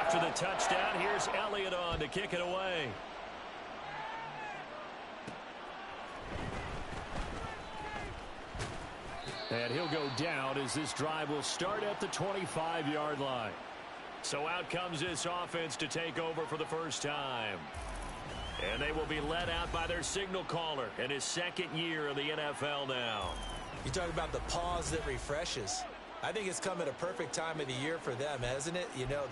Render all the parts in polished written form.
After the touchdown, here's Elliott on to kick it away. And he'll go down as this drive will start at the 25-yard line. So out comes this offense to take over for the first time. And they will be led out by their signal caller in his second year in the NFL now. You talk about the pause that refreshes. I think it's come at a perfect time of the year for them, hasn't it? You know,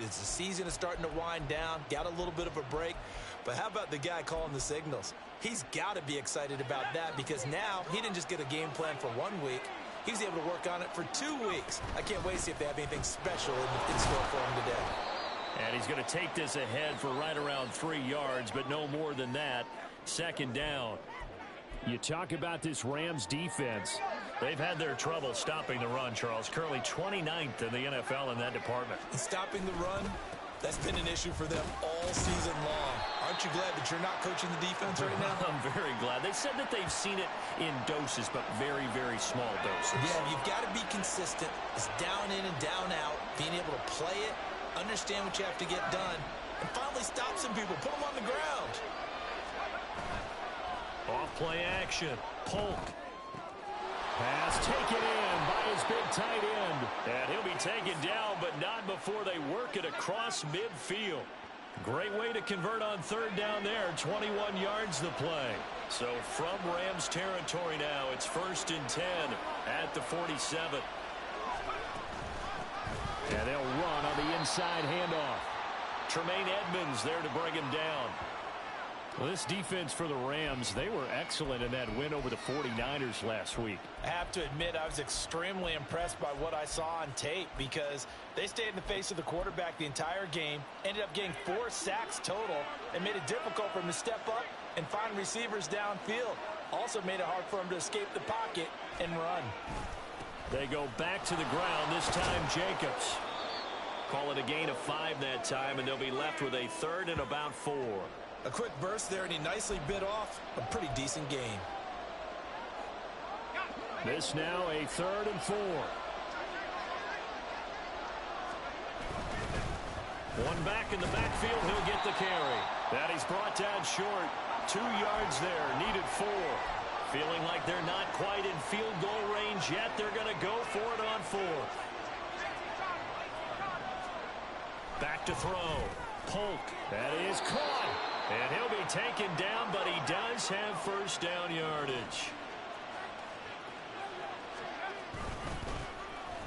it's the season is starting to wind down, got a little bit of a break. But how about the guy calling the signals? He's got to be excited about that because now he didn't just get a game plan for 1 week. He was able to work on it for 2 weeks. I can't wait to see if they have anything special in store for him today. And he's going to take this ahead for right around 3 yards, but no more than that. Second down. You talk about this Rams defense. They've had their trouble stopping the run, Charles. Currently 29th in the NFL in that department. And stopping the run, that's been an issue for them all season long. Aren't you glad that you're not coaching the defense right now? I'm very glad. They said that they've seen it in doses, but very, very small doses. Yeah, you've got to be consistent. It's down in and down out, being able to play it, understand what you have to get done, and finally stop some people, put them on the ground. Off play action. Polk. Pass taken in by his big tight end. And he'll be taken down, but not before they work it across midfield. Great way to convert on third down there. 21 yards the play. So from Rams territory now, it's 1st and 10 at the 47. And they'll run on the inside handoff. Tremaine Edmonds there to bring him down. Well, this defense for the Rams, they were excellent in that win over the 49ers last week. I have to admit, I was extremely impressed by what I saw on tape because they stayed in the face of the quarterback the entire game, ended up getting 4 sacks total, and made it difficult for him to step up and find receivers downfield. Also made it hard for him to escape the pocket and run. They go back to the ground, this time Jacobs. Call it a gain of 5 that time, and they'll be left with a 3rd and about 4. A quick burst there, and he nicely bit off a pretty decent gain. This now a 3rd and 4. One back in the backfield, he'll get the carry. That he's brought down short. 2 yards there, needed 4. Feeling like they're not quite in field goal range yet. They're going to go for it on 4th. Back to throw. Polk. That is caught. And he'll be taken down, but he does have first down yardage.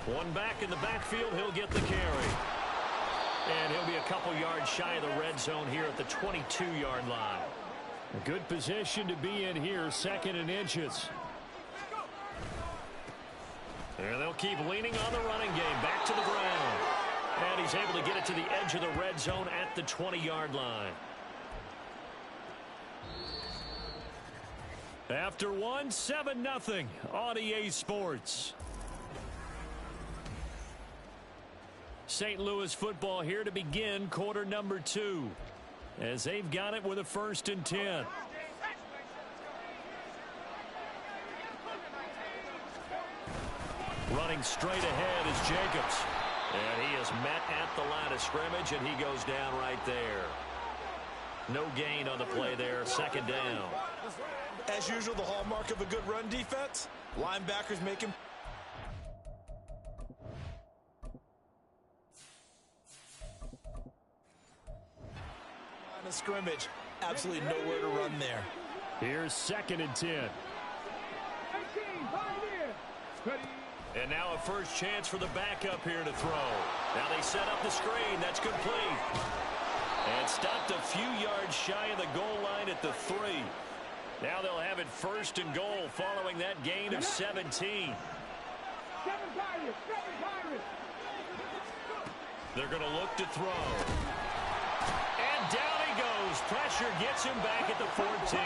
One back in the backfield, he'll get the carry. And he'll be a couple yards shy of the red zone here at the 22-yard line. A good position to be in here, 2nd and inches. And they'll keep leaning on the running game, back to the ground. And he's able to get it to the edge of the red zone at the 20-yard line. After one, 7-0 on EA Sports. St. Louis football here to begin quarter number 2. As they've got it with a 1st and 10. Running straight ahead is Jacobs. And he is met at the line of scrimmage, and he goes down right there. No gain on the play there, 2nd down. As usual, the hallmark of a good run defense, linebackers make him. Line of scrimmage, absolutely nowhere to run there. Here's 2nd and 10. And now a first chance for the backup here to throw. Now they set up the screen. That's complete. And stopped a few yards shy of the goal line at the 3. Now they'll have it 1st and goal following that gain of 17. They're going to look to throw. And down he goes. Pressure gets him back at the 14.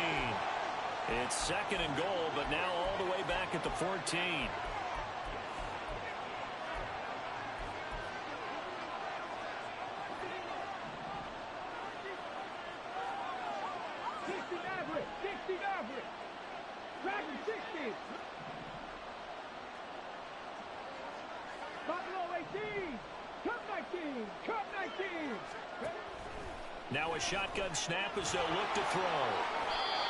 It's 2nd and goal, but now all the way back at the 14. Now a shotgun snap as they'll look to throw.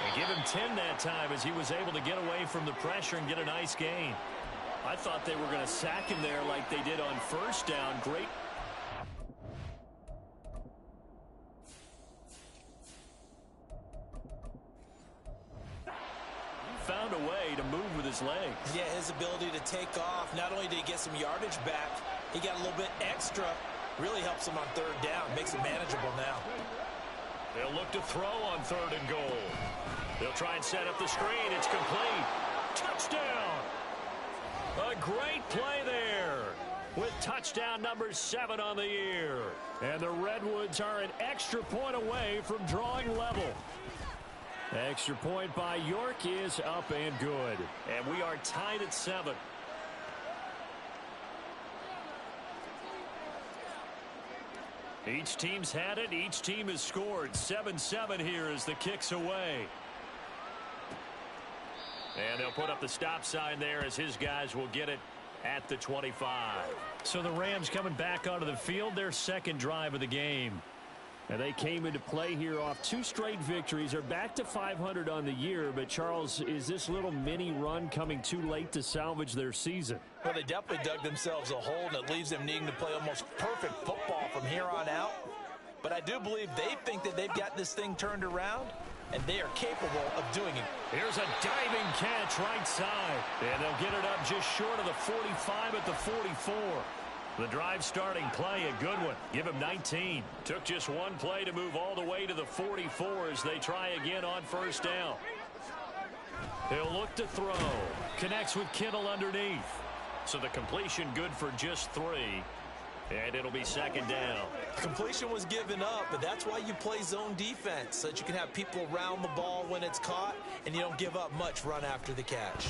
And give him 10 that time as he was able to get away from the pressure and get a nice gain. I thought they were going to sack him there like they did on first down. Great. Found a way to move with his legs. Yeah, his ability to take off. Not only did he get some yardage back, he got a little bit extra. Really helps him on third down. Makes it manageable now. They'll look to throw on 3rd and goal. They'll try and set up the screen. It's complete. Touchdown. A great play there with touchdown number 7 on the year. And the Redwoods are an extra point away from drawing level. Extra point by York is up and good. And we are tied at 7. Each team's had it. Each team has scored. 7-7 here as the kick's away. And they'll put up the stop sign there as his guys will get it at the 25. So the Rams coming back onto the field, their second drive of the game. And they came into play here off 2 straight victories. They're back to 500 on the year. But, Charles, is this little mini run coming too late to salvage their season? Well, they definitely dug themselves a hole, and it leaves them needing to play almost perfect football from here on out. But I do believe they think that they've got this thing turned around, and they are capable of doing it. Here's a diving catch right side. And they'll get it up just short of the 45 at the 44. The drive starting play, a good one. Give him 19. Took just one play to move all the way to the 44 as they try again on first down. He'll look to throw. Connects with Kittle underneath. So the completion good for just 3. And it'll be second down. Completion was given up, but that's why you play zone defense, so that you can have people around the ball when it's caught, and you don't give up much run after the catch.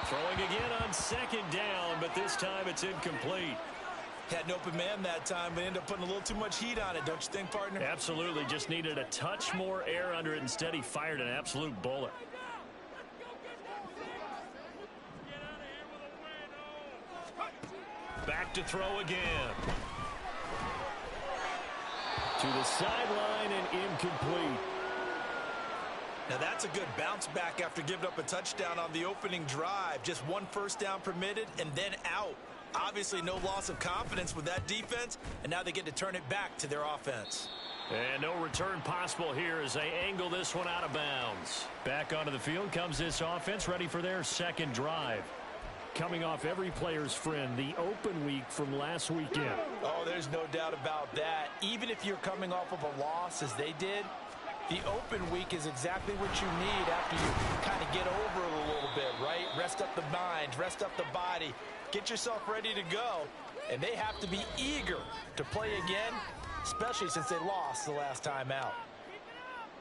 Throwing again on second down, but this time it's incomplete. Had an open man that time, but ended up putting a little too much heat on it, don't you think, partner? Absolutely. Just needed a touch more air under it. Instead, he fired an absolute bullet. Back to throw again. To the sideline and incomplete. Now that's a good bounce back after giving up a touchdown on the opening drive. Just 1 first down permitted and then out. Obviously no loss of confidence with that defense, and now they get to turn it back to their offense. And no return possible here as they angle this one out of bounds. Back onto the field comes this offense, ready for their second drive. Coming off every player's friend, the open week from last weekend. Oh, there's no doubt about that. Even if you're coming off of a loss as they did, the open week is exactly what you need after you kind of get over it a little bit, right? Rest up the mind, rest up the body, get yourself ready to go. And they have to be eager to play again, especially since they lost the last time out.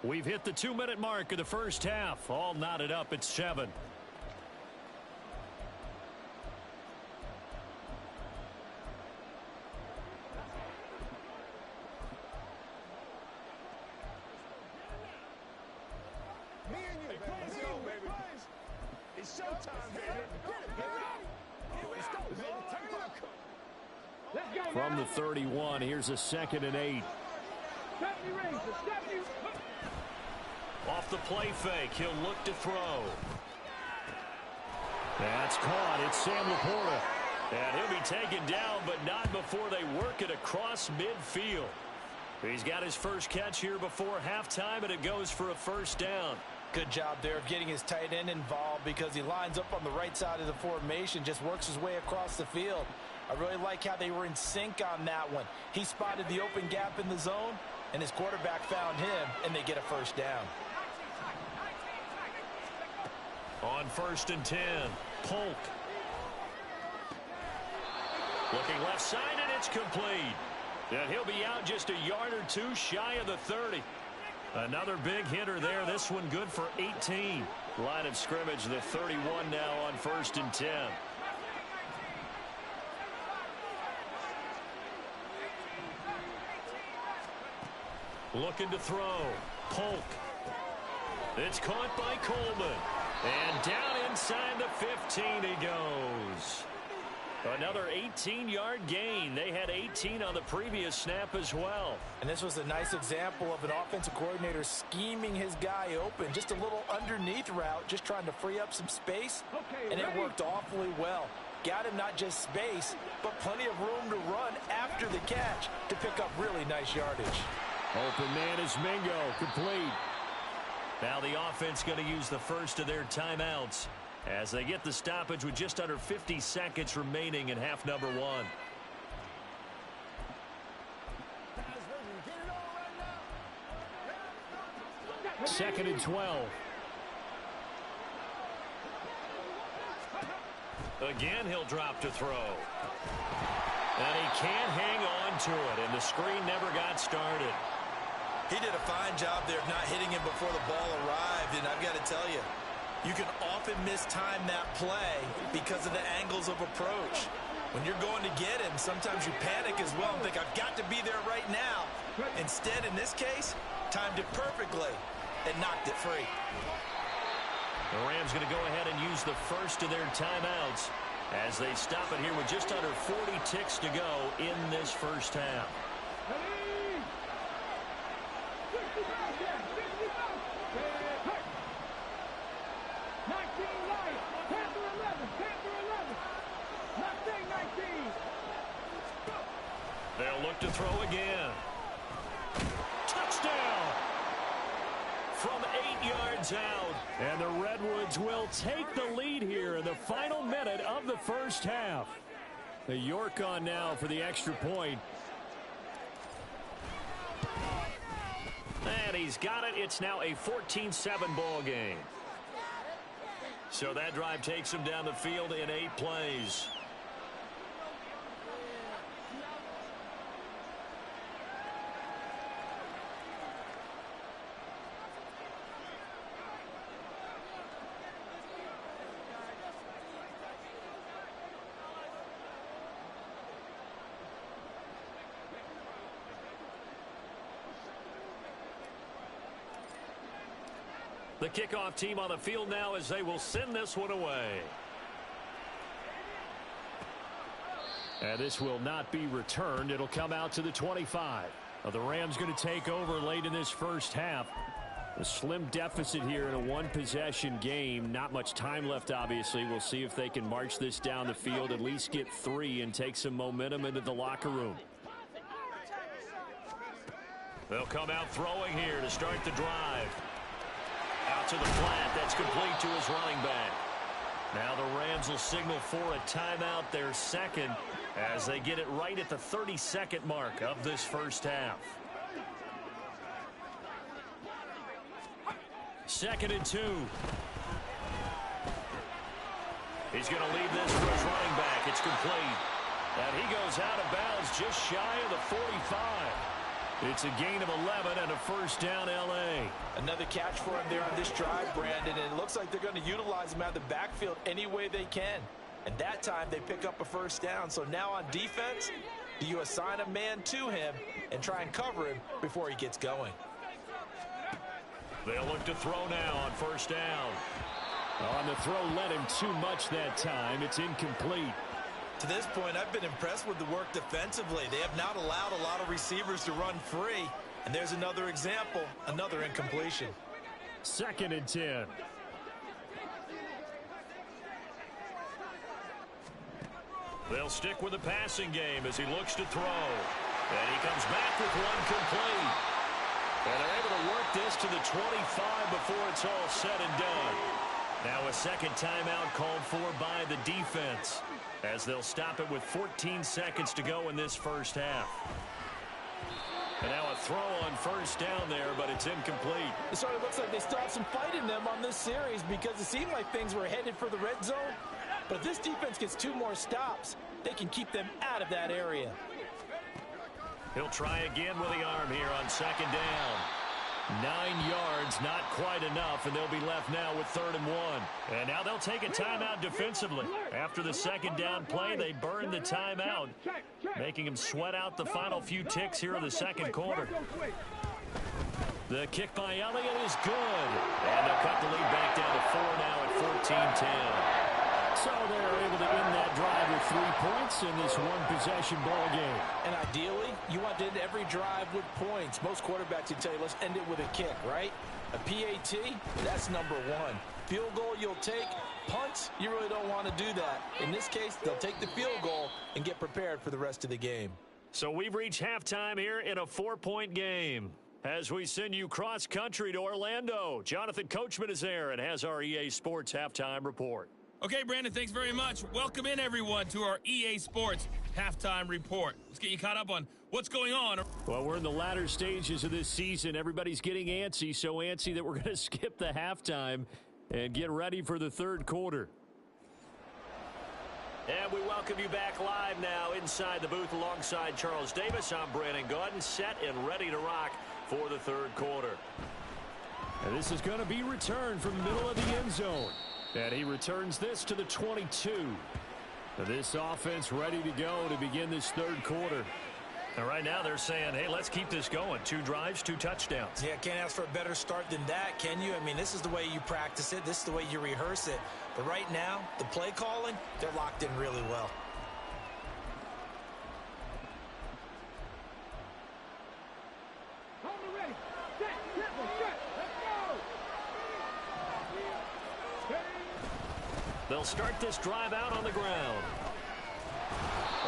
We've hit the 2-minute mark of the first half. All knotted up at 7. From the 31, here's a 2nd and 8. Off the play fake, he'll look to throw. That's caught. It's Sam Laporta. And he'll be taken down, but not before they work it across midfield. He's got his first catch here before halftime, and it goes for a first down. Good job there of getting his tight end involved because he lines up on the right side of the formation, just works his way across the field. I really like how they were in sync on that one. He spotted the open gap in the zone, and his quarterback found him, and they get a first down. On 1st and 10, Polk. Looking left side, and it's complete. And he'll be out just a yard or 2 shy of the 30. Another big hitter there. This one good for 18. Line of scrimmage, the 31 now on 1st and 10. Looking to throw. Polk. It's caught by Coleman. And down inside the 15 he goes. Another 18-yard gain. They had 18 on the previous snap as well. And this was a nice example of an offensive coordinator scheming his guy open. Just a little underneath route, just trying to free up some space. And it worked awfully well. Got him not just space, but plenty of room to run after the catch to pick up really nice yardage. Open man is Mingo, complete. Now the offense going to use the first of their timeouts as they get the stoppage with just under 50 seconds remaining in half number one. Second and 12. Again, he'll drop to throw. And he can't hang on to it, and the screen never got started. He did a fine job there of not hitting him before the ball arrived, and I've got to tell you, you can often mistime that play because of the angles of approach. When you're going to get him, sometimes you panic as well and think, I've got to be there right now. Instead, in this case, timed it perfectly and knocked it free. The Rams going to go ahead and use the first of their timeouts as they stop it here with just under 40 ticks to go in this first half. They'll look to throw again. Touchdown! From 8 yards out. And the Redwoods will take the lead here in the final minute of the first half. The York on now for the extra point. And he's got it. It's now a 14-7 ball game. So that drive takes him down the field in 8 plays. The kickoff team on the field now as they will send this one away. And this will not be returned. It'll come out to the 25. The Rams going to take over late in this first half. A slim deficit here in a one-possession game. Not much time left, obviously. We'll see if they can march this down the field, at least get 3 and take some momentum into the locker room. They'll come out throwing here to start the drive. Out to the flat. That's complete to his running back. Now the Rams will signal for a timeout, their second, as they get it right at the 32nd mark of this first half. 2nd and 2. He's going to leave this for his running back. It's complete. And he goes out of bounds just shy of the 45. It's a gain of 11 and a first down, L.A. Another catch for him there on this drive, Brandon, and it looks like they're going to utilize him out of the backfield any way they can. And that time they pick up a first down. So now on defense, do you assign a man to him and try and cover him before he gets going? They'll look to throw now on first down. On the throw, led him too much that time. It's incomplete. To this point, I've been impressed with the work defensively. They have not allowed a lot of receivers to run free. And there's another example, another incompletion. 2nd and 10. They'll stick with the passing game as he looks to throw. And he comes back with one complete. And they're able to work this to the 25 before it's all said and done. Now a second timeout called for by the defense, as they'll stop it with 14 seconds to go in this first half. And now a throw on first down there, but it's incomplete. It sort of looks like they still have some fight in them on this series because it seemed like things were headed for the red zone. But if this defense gets 2 more stops, they can keep them out of that area. He'll try again with the arm here on 2nd down. 9 yards, not quite enough, and they'll be left now with 3rd and 1. And now they'll take a timeout defensively. After the 2nd down play, they burn the timeout, making them sweat out the final few ticks here in the 2nd quarter. The kick by Elliott is good. And they'll cut the lead back down to 4 now at 14-10. So they're able to end that drive with 3 points in this one-possession ball game. And ideally, you want to end every drive with points. Most quarterbacks would tell you, let's end it with a kick, right? A PAT, that's number one. Field goal you'll take. Punts, you really don't want to do that. In this case, they'll take the field goal and get prepared for the rest of the game. So we've reached halftime here in a 4-point game. As we send you cross-country to Orlando, Jonathan Coachman is there and has our EA Sports halftime report. Okay, Brandon, thanks very much. Welcome in, everyone, to our EA Sports halftime report. Let's get you caught up on what's going on. Well, we're in the latter stages of this season. Everybody's getting antsy, so antsy that we're going to skip the halftime and get ready for the third quarter. And we welcome you back live now inside the booth alongside Charles Davis. I'm Brandon Gaudin, set and ready to rock for the third quarter. And this is going to be returned from the middle of the end zone. And he returns this to the 22. This offense ready to go to begin this third quarter. And right now they're saying, hey, let's keep this going. 2 drives, 2 touchdowns. Yeah, can't ask for a better start than that, can you? I mean, this is the way you practice it. This is the way you rehearse it. But right now, the play calling, they're locked in really well. They'll start this drive out on the ground.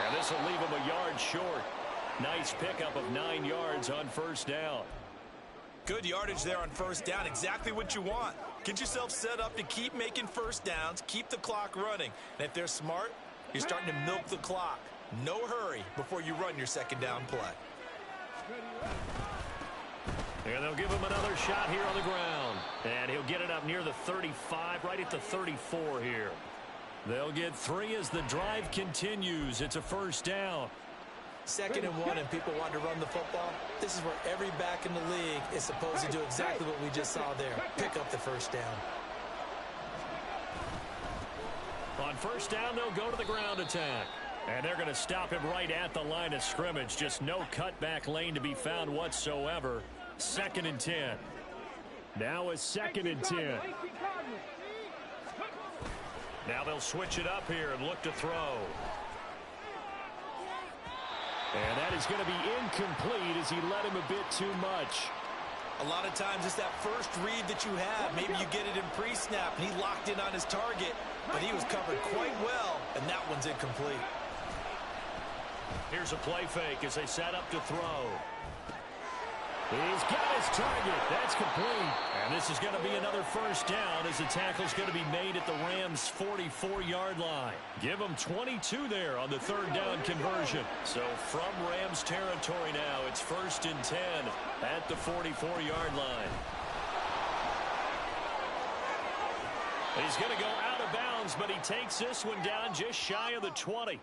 And this will leave them a yard short. Nice pickup of 9 yards on first down. Good yardage there on first down. Exactly what you want. Get yourself set up to keep making first downs, keep the clock running. And if they're smart, you're starting to milk the clock. No hurry before you run your second down play. And they'll give him another shot here on the ground. And he'll get it up near the 35, right at the 34 here. They'll get 3 as the drive continues. It's a first down. 2nd and 1 and people want to run the football. This is where every back in the league is supposed to do exactly what we just saw there. Pick up the first down. On first down, they'll go to the ground attack. And they're going to stop him right at the line of scrimmage. Just no cutback lane to be found whatsoever. 2nd and 10. Now a 2nd and 10. Now they'll switch it up here and look to throw. And that is going to be incomplete as he led him a bit too much. A lot of times it's that first read that you have. Maybe you get it in pre-snap and he locked in on his target, but he was covered quite well, and that one's incomplete. Here's a play fake as they set up to throw. He's got his target. That's complete. And this is going to be another first down as the tackle's going to be made at the Rams' 44-yard line. Give them 22 there on the third down conversion. So from Rams territory now, it's 1st and 10 at the 44-yard line. He's going to go out of bounds, but he takes this one down just shy of the 20.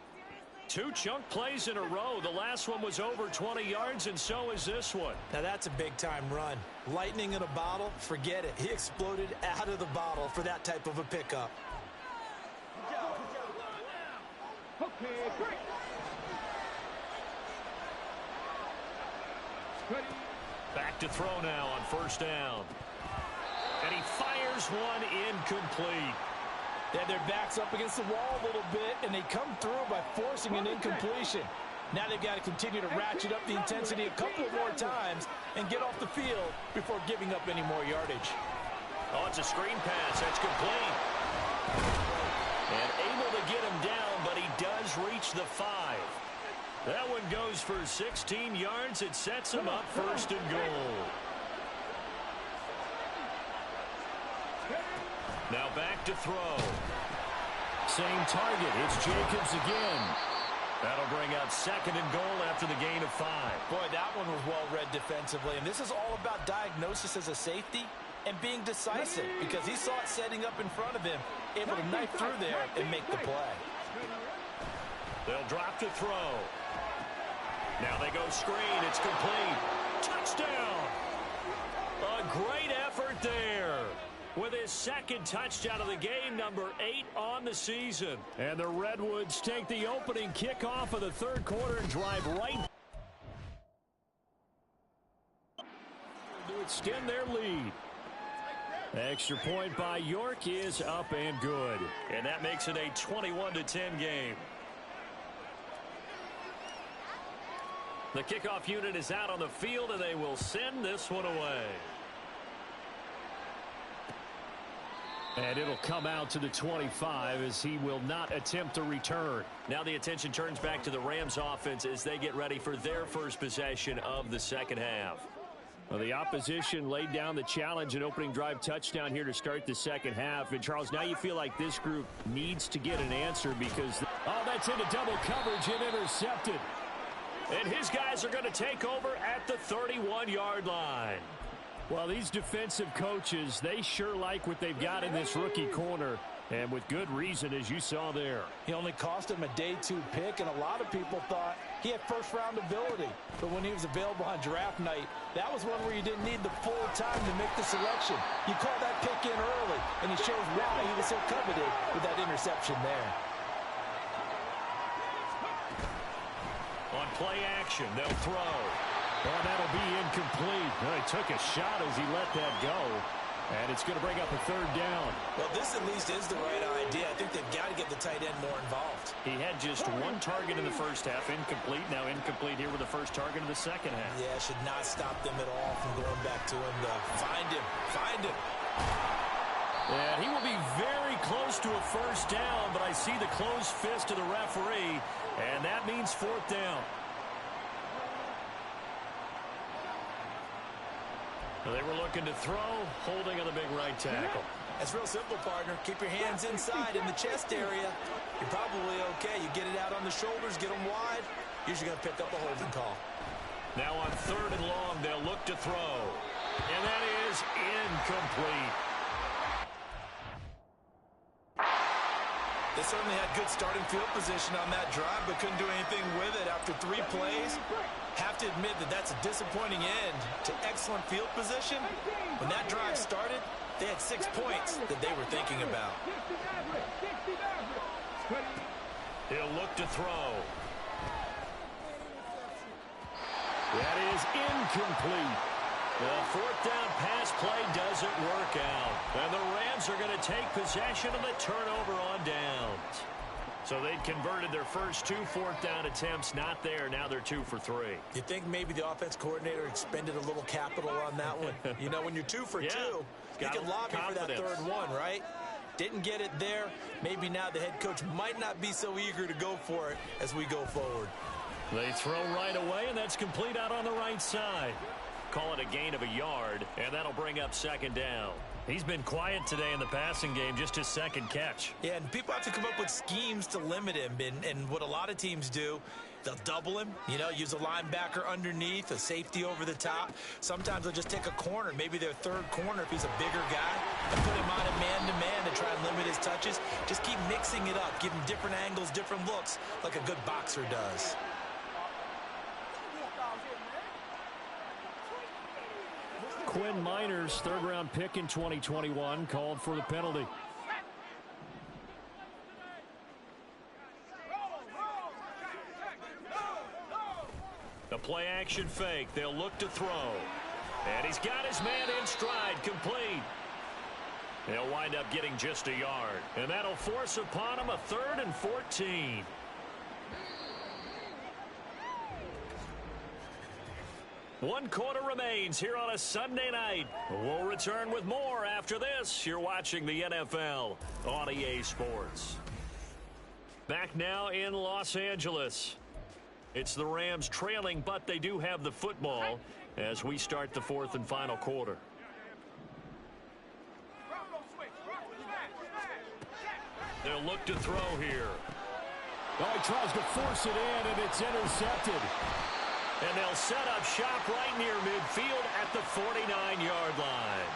2 chunk plays in a row. The last one was over 20 yards, and so is this one. Now that's a big-time run. Lightning in a bottle, forget it. He exploded out of the bottle for that type of a pickup. Okay, great. Back to throw now on first down. And he fires one incomplete. They had their backs up against the wall a little bit, and they come through by forcing an incompletion. Now they've got to continue to ratchet up the intensity a couple more times and get off the field before giving up any more yardage. Oh, it's a screen pass. That's complete. And able to get him down, but he does reach the 5. That one goes for 16 yards. It sets him up 1st and goal. Now back to throw. Same target. It's Jacobs again. That'll bring out 2nd and goal after the gain of 5. Boy, that one was well read defensively. And this is all about diagnosis as a safety and being decisive, because he saw it setting up in front of him, able to knife through there and make the play. They'll drop to throw. Now they go screen. It's complete. Touchdown. A great effort there. With his 2nd touchdown of the game, number 8 on the season. And the Redwoods take the opening kickoff of the third quarter and drive right to extend their lead. Extra point by York is up and good. And that makes it a 21-10 game. The kickoff unit is out on the field, and they will send this one away. And it'll come out to the 25 as he will not attempt a return. Now the attention turns back to the Rams offense as they get ready for their first possession of the second half. Well, the opposition laid down the challenge, an opening drive touchdown here to start the second half. And, Charles, now you feel like this group needs to get an answer because, oh, that's into double coverage and intercepted. And his guys are going to take over at the 31-yard line. Well, these defensive coaches, they sure like what they've got in this rookie corner. And with good reason, as you saw there. He only cost him a day 2 pick, and a lot of people thought he had first-round ability. But when he was available on draft night, that was one where you didn't need the full time to make the selection. You call that pick in early, and he shows why he was so coveted with that interception there. On play action, they'll throw. Oh, that'll be incomplete. Well, he took a shot as he let that go. And it's going to bring up a third down. Well, this at least is the right idea. I think they've got to get the tight end more involved. He had just one target in the first half, incomplete. Now incomplete here with the first target in the second half. Yeah, should not stop them at all from going back to him. Find him. Find him. And he will be very close to a first down, but I see the closed fist of the referee, and that means fourth down. They were looking to throw, holding on the big right tackle. That's real simple, partner. Keep your hands inside in the chest area. You're probably okay. You get it out on the shoulders, get them wide. Usually going to pick up a holding call. Now on 3rd and long, they'll look to throw. And that is incomplete. They certainly had good starting field position on that drive, but couldn't do anything with it after 3 plays. Have to admit that that's a disappointing end to excellent field position. When that drive started, they had 6 points that they were thinking about. He'll look to throw. That is incomplete. The 4th down pass play doesn't work out. And the Rams are going to take possession of the turnover on downs. So they'd converted their first 2 4th down attempts. Not there. Now they're 2 for 3. You think maybe the offense coordinator expended a little capital on that one? You know, when you're 2 for 2, you can lobby for that 3rd one, right? Didn't get it there. Maybe now the head coach might not be so eager to go for it as we go forward. They throw right away, and that's complete out on the right side. Call it a gain of a yard, and that'll bring up 2nd down. He's been quiet today in the passing game, just his 2nd catch. Yeah, and people have to come up with schemes to limit him. And what a lot of teams do, they'll double him, you know, use a linebacker underneath, a safety over the top. Sometimes they'll just take a corner, maybe their 3rd corner if he's a bigger guy, and put him on a man-to-man to try and limit his touches. Just keep mixing it up, give him different angles, different looks, like a good boxer does. Quinn Miners, 3rd-round pick in 2021, called for the penalty. The play-action fake. They'll look to throw. And he's got his man in stride, complete. They'll wind up getting just a yard. And that'll force upon him a 3rd and 14. One quarter remains here on a Sunday night. We'll return with more after this. You're watching the NFL on EA Sports. Back now in Los Angeles. It's the Rams trailing, but they do have the football as we start the 4th and final quarter. They'll look to throw here. Oh, he tries to force it in, and it's intercepted. And they'll set up shop right near midfield at the 49-yard line.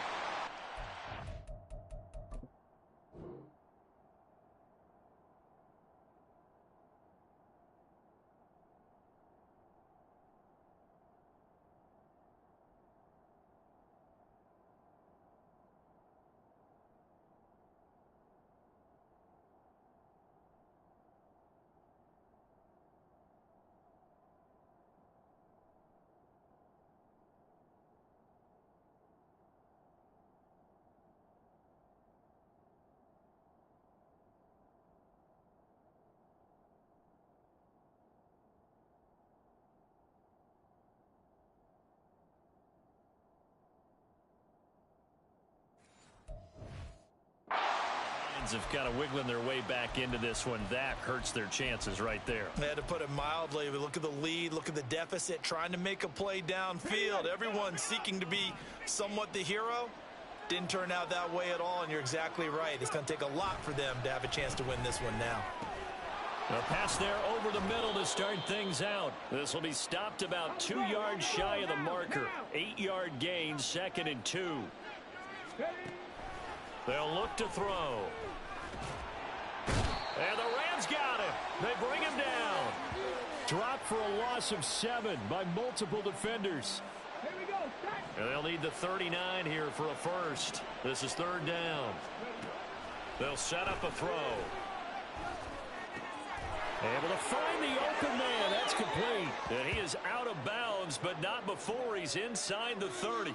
odds of kind of wiggling their way back into this one. That hurts their chances right there. To put it mildly, look at the lead, look at the deficit, trying to make a play downfield. Everyone seeking to be somewhat the hero. Didn't turn out that way at all, and you're exactly right. It's going to take a lot for them to have a chance to win this one now. A pass there over the middle to start things out. This will be stopped about 2 yards shy of the marker. 8-yard gain, 2nd and 2. They'll look to throw. And the Rams got him. They bring him down. Dropped for a loss of 7 by multiple defenders. And they'll need the 39 here for a first. This is 3rd down. They'll set up a throw. Able to find the open man. That's complete. And he is out of bounds, but not before he's inside the 30.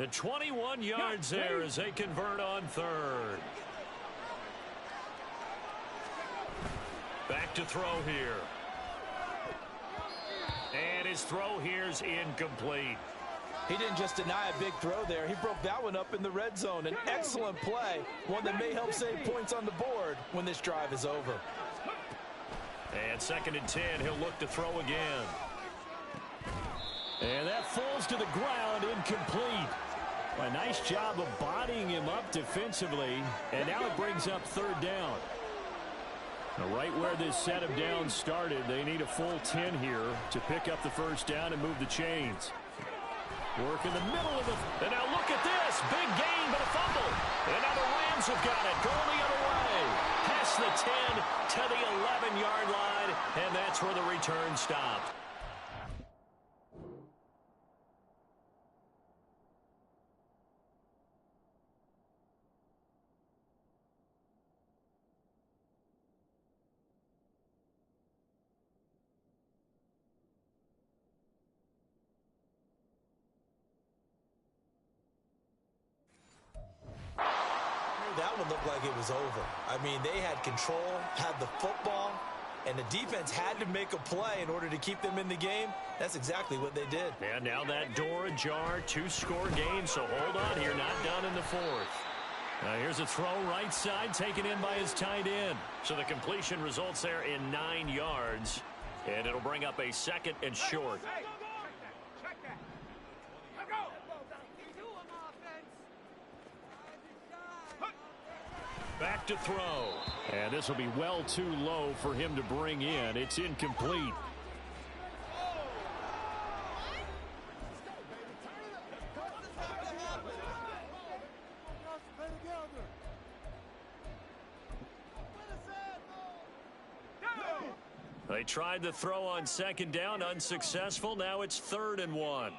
And 21 yards there as they convert on 3rd. Back to throw here. And his throw here's incomplete. He didn't just deny a big throw there. He broke that one up in the red zone. An excellent play, one that may help save points on the board when this drive is over. And 2nd and 10, he'll look to throw again. And that falls to the ground, incomplete. A nice job of bodying him up defensively. And now it brings up 3rd down. Now right where this set of downs started, they need a full 10 here to pick up the first down and move the chains. Work in the middle of the... And now look at this. Big gain, but a fumble. And now the Rams have got it. Going the other way. Past the 10 to the 11-yard line. And that's where the return stopped. That one looked like it was over. I mean, they had control, had the football, and the defense had to make a play in order to keep them in the game. That's exactly what they did. And now that door ajar, 2-score game, so hold on here, not done in the 4th. Now here's a throw right side, taken in by his tight end. So the completion results there in 9 yards, and it'll bring up a 2nd and short. Back to throw. And this will be well too low for him to bring in. It's incomplete. They tried the throw on 2nd down, unsuccessful. Now it's 3rd and 1.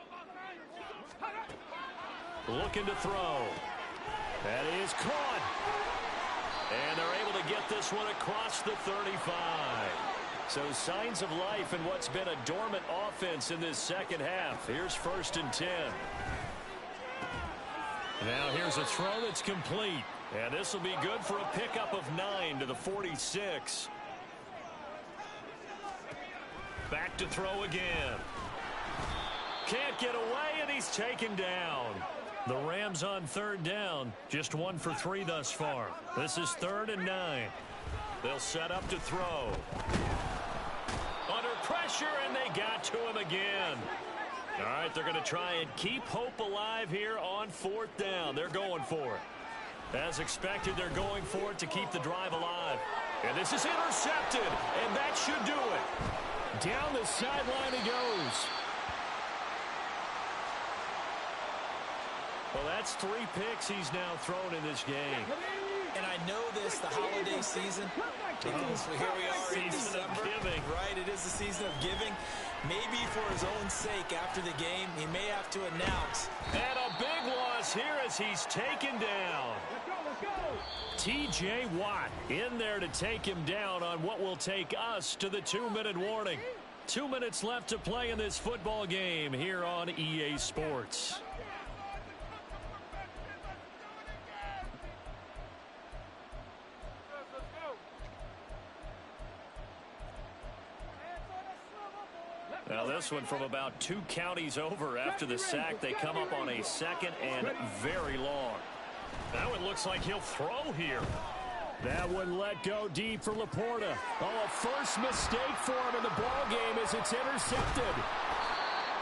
Looking to throw. That is caught. And they're able to get this one across the 35. So signs of life in what's been a dormant offense in this 2nd half. Here's 1st and 10. Now here's a throw that's complete. And this will be good for a pickup of 9 to the 46. Back to throw again. Can't get away, and he's taken down. The Rams on 3rd down, just 1 for 3 thus far. This is 3rd and 9. They'll set up to throw. Under pressure, and they got to him again. All right, they're going to try and keep hope alive here on 4th down. They're going for it. As expected, they're going for it to keep the drive alive. And this is intercepted, and that should do it. Down the sideline he goes. Well, that's 3 picks he's now thrown in this game. And I know this, the holiday season, because here we are in December, giving. Right? It is the season of giving. Maybe for his own sake after the game, he may have to announce. And a big loss here as he's taken down. T.J. Watt in there to take him down on what will take us to the 2-minute warning. 2 minutes left to play in this football game here on EA Sports. Now this one from about 2 counties over after the sack. They come up on a 2nd and very long. Now it looks like he'll throw here. That one let go deep for Laporta. Oh, a first mistake for him in the ball game as it's intercepted.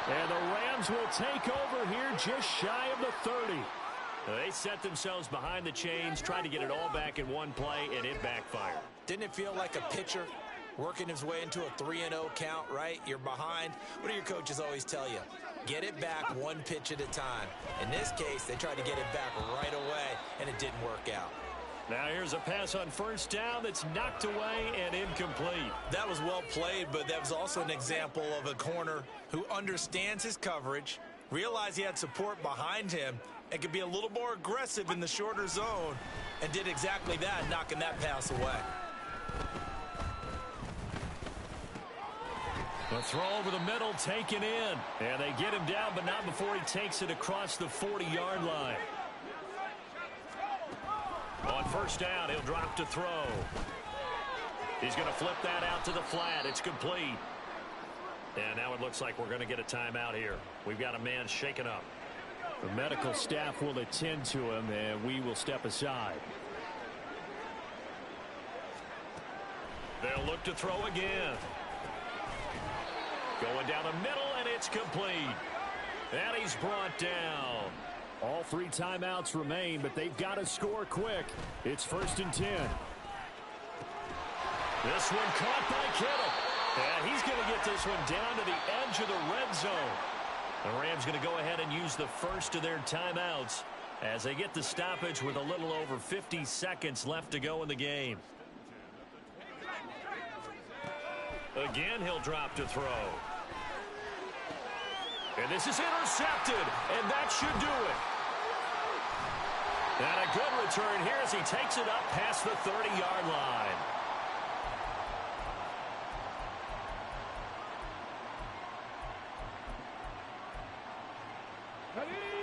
And the Rams will take over here just shy of the 30. They set themselves behind the chains, trying to get it all back in one play, and it backfired. Didn't it feel like a pitcher working his way into a 3-0 count, right? You're behind. What do your coaches always tell you? Get it back one pitch at a time. In this case, they tried to get it back right away, and it didn't work out. Now here's a pass on first down that's knocked away and incomplete. That was well played, but that was also an example of a corner who understands his coverage, realized he had support behind him, and could be a little more aggressive in the shorter zone, and did exactly that, knocking that pass away. The throw over the middle taken in. And they get him down, but not before he takes it across the 40-yard line. On first down, he'll drop to throw. He's going to flip that out to the flat. It's complete. And now it looks like we're going to get a timeout here. We've got a man shaken up. The medical staff will attend to him, and we will step aside. They'll look to throw again. Going down the middle, and it's complete. And he's brought down. All three timeouts remain, but they've got to score quick. It's 1st and 10. This one caught by Kittle. And he's going to get this one down to the edge of the red zone. The Rams going to go ahead and use the first of their timeouts as they get the stoppage with a little over 50 seconds left to go in the game. Again, he'll drop to throw. And this is intercepted, and that should do it. And a good return here as he takes it up past the 30-yard line.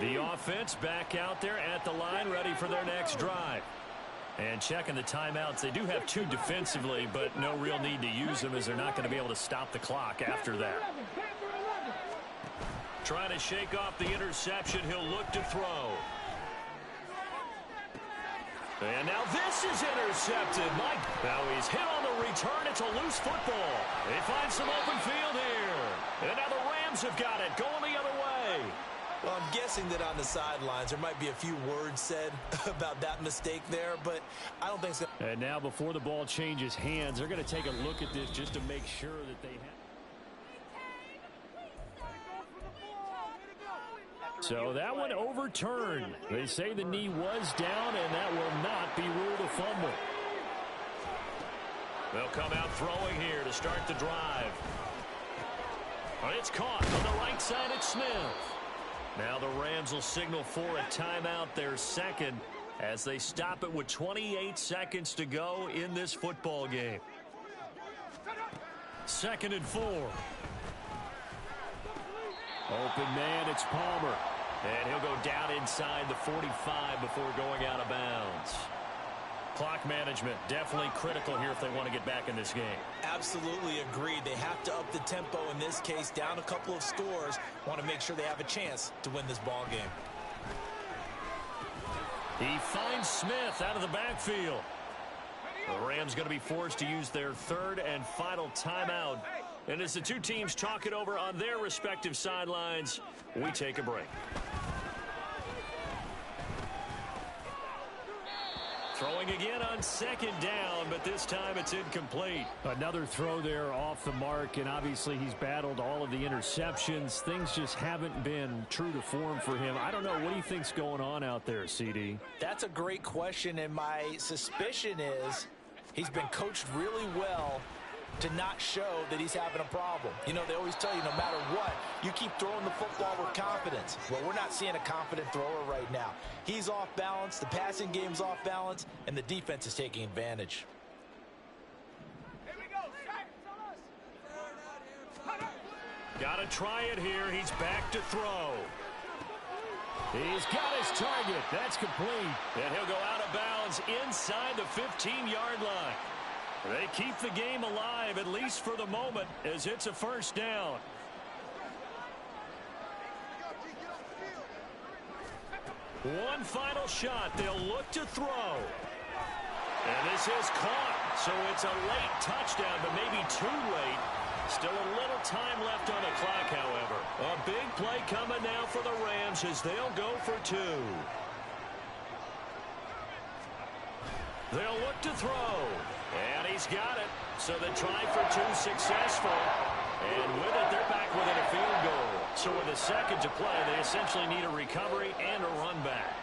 The offense back out there at the line, ready for their next drive. And checking the timeouts, they do have two defensively, but no real need to use them as they're not going to be able to stop the clock after that. Trying to shake off the interception, he'll look to throw. And now this is intercepted. Mike, now he's hit on the return. It's a loose football. They find some open field here. And now the Rams have got it, going the other way. Well, I'm guessing that on the sidelines there might be a few words said about that mistake there, but I don't think so. And now before the ball changes hands, they're going to take a look at this just to make sure that they have. So that one overturned. They say the knee was down, and that will not be ruled a fumble. They'll come out throwing here to start the drive. But it's caught on the right side. It's Smith. Now the Rams will signal for a timeout, their second, as they stop it with 28 seconds to go in this football game. 2nd and 4. Open man, it's Palmer. And he'll go down inside the 45 before going out of bounds. Clock management definitely critical here if they want to get back in this game. Absolutely agreed. They have to up the tempo in this case, down a couple of scores. Want to make sure they have a chance to win this ball game. He finds Smith out of the backfield. The Rams going to be forced to use their third and final timeout. And as the two teams talk it over on their respective sidelines, we take a break. Throwing again on 2nd down, but this time it's incomplete. Another throw there off the mark, and obviously he's battled all of the interceptions. Things just haven't been true to form for him. I don't know. What do you think's going on out there, CD? That's a great question, and my suspicion is he's been coached really well to not show that he's having a problem. You know, they always tell you no matter what, you keep throwing the football with confidence. Well, we're not seeing a confident thrower right now. He's off balance, the passing game's off balance, and the defense is taking advantage. Here we go. Got to try it here. He's back to throw. He's got his target. That's complete. And he'll go out of bounds inside the 15-yard line. They keep the game alive, at least for the moment, as it's a 1st down. One final shot. They'll look to throw. And this is caught. So it's a late touchdown, but maybe too late. Still a little time left on the clock, however. A big play coming now for the Rams as they'll go for 2. They'll look to throw. And he's got it. So the try for 2 successful. And with it, they're back within a field goal. So with a second to play, they essentially need a recovery and a run back.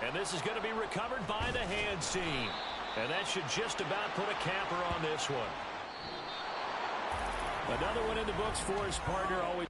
And this is going to be recovered by the hands team. And that should just about put a capper on this one. Another one in the books for his partner. Always